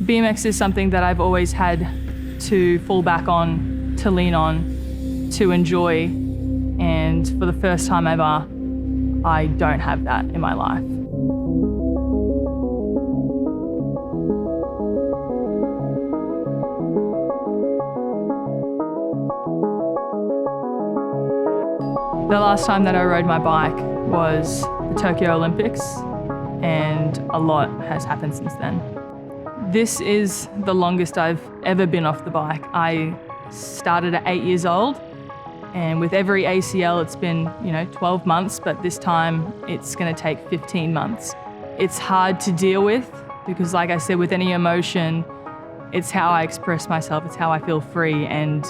BMX is something that I've always had to fall back on, to lean on, to enjoy, and for the first time ever, I don't have that in my life. The last time that I rode my bike was the Tokyo Olympics, and a lot has happened since then. This is the longest I've ever been off the bike. I started at 8 years old, and with every ACL it's been, 12 months, but this time it's going to take 15 months. It's hard to deal with because, like I said, with any emotion, it's how I express myself, it's how I feel free, and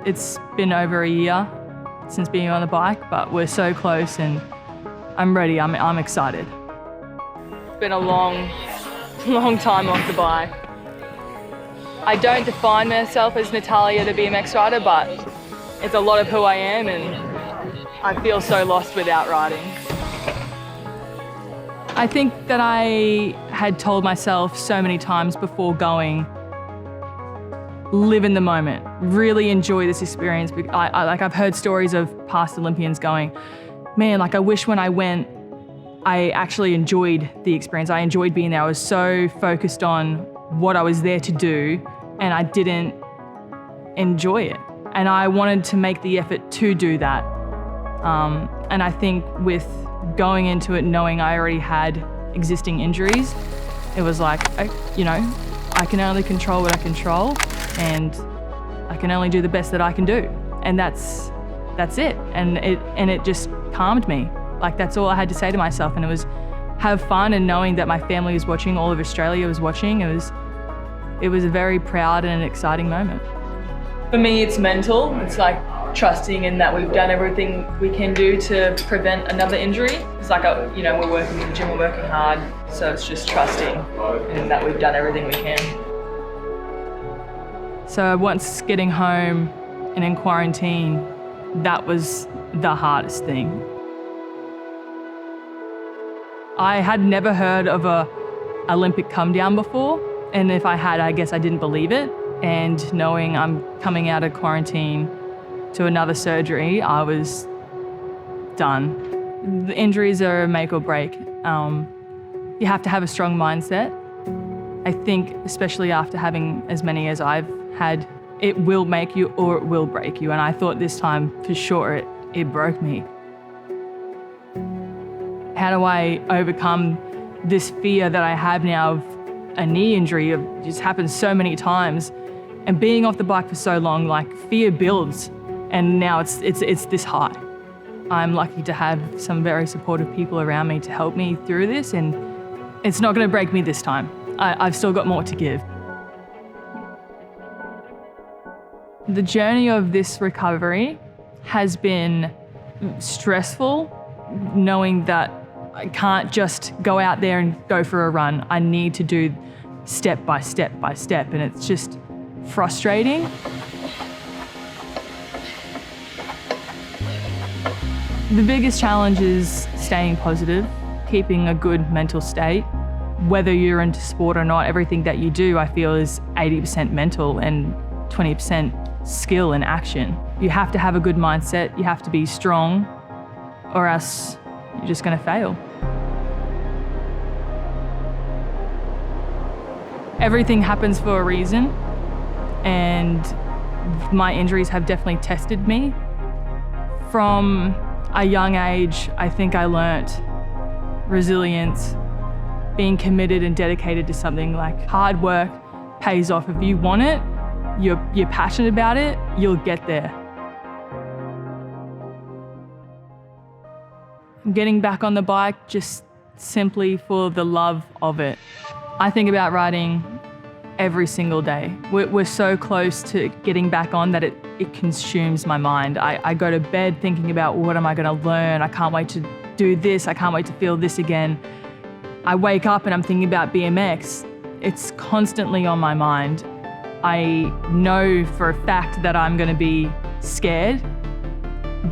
it's been over a year since being on the bike, but we're so close and I'm ready, I'm excited. It's been a long time off the bike. I don't define myself as Natalia the BMX rider, but it's a lot of who I am, and I feel so lost without riding. I think that I had told myself so many times before going, live in the moment, really enjoy this experience. I've heard stories of past Olympians going, man, I wish when I went, I actually enjoyed the experience. I enjoyed being there. I was so focused on what I was there to do, and I didn't enjoy it. And I wanted to make the effort to do that. And I think with going into it knowing I already had existing injuries, it was like, I can only control what I control, and I can only do the best that I can do. And that's it. And it just calmed me. That's all I had to say to myself. And it was have fun, and knowing that my family was watching, all of Australia was watching. It was a very proud and exciting moment. For me, it's mental. It's trusting in that we've done everything we can do to prevent another injury. It's we're working in the gym, we're working hard. So it's just trusting in that we've done everything we can. So once getting home and in quarantine, that was the hardest thing. I had never heard of a Olympic come down before, and if I had, I guess I didn't believe it. And knowing I'm coming out of quarantine to another surgery, I was done. The injuries are a make or break. You have to have a strong mindset. I think, especially after having as many as I've had, it will make you or it will break you. And I thought this time, for sure, it broke me. How do I overcome this fear that I have now of a knee injury? It just happens so many times. And being off the bike for so long, fear builds. And now it's this high. I'm lucky to have some very supportive people around me to help me through this, and it's not going to break me this time. I've still got more to give. The journey of this recovery has been stressful, knowing that I can't just go out there and go for a run. I need to do step by step by step, and it's just frustrating. The biggest challenge is staying positive, keeping a good mental state. Whether you're into sport or not, everything that you do, I feel, is 80% mental and 20% skill and action. You have to have a good mindset, you have to be strong, or else you're just going to fail. Everything happens for a reason, and my injuries have definitely tested me. From a young age, I think I learnt resilience, being committed and dedicated to something. Hard work pays off. If you want it, you're passionate about it, you'll get there. I'm getting back on the bike just simply for the love of it. I think about riding every single day. We're so close to getting back on that it consumes my mind. I go to bed thinking about, what am I going to learn? I can't wait to do this. I can't wait to feel this again. I wake up and I'm thinking about BMX. It's constantly on my mind. I know for a fact that I'm going to be scared,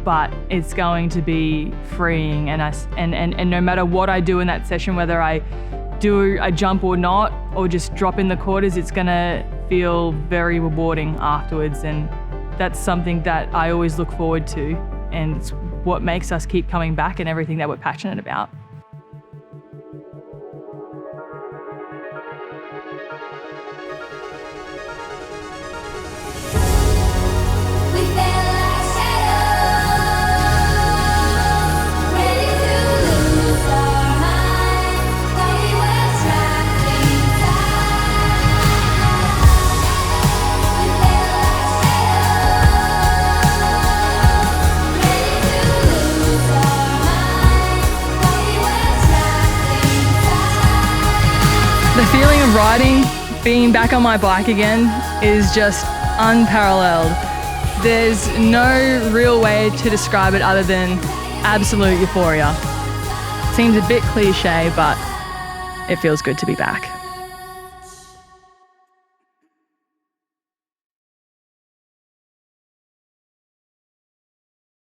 but it's going to be freeing. And no matter what I do in that session, whether I do a jump or not, or just drop in the quarters, it's gonna feel very rewarding afterwards. And that's something that I always look forward to. And it's what makes us keep coming back and everything that we're passionate about. The feeling of riding, being back on my bike again, is just unparalleled. There's no real way to describe it other than absolute euphoria. Seems a bit cliche, but it feels good to be back.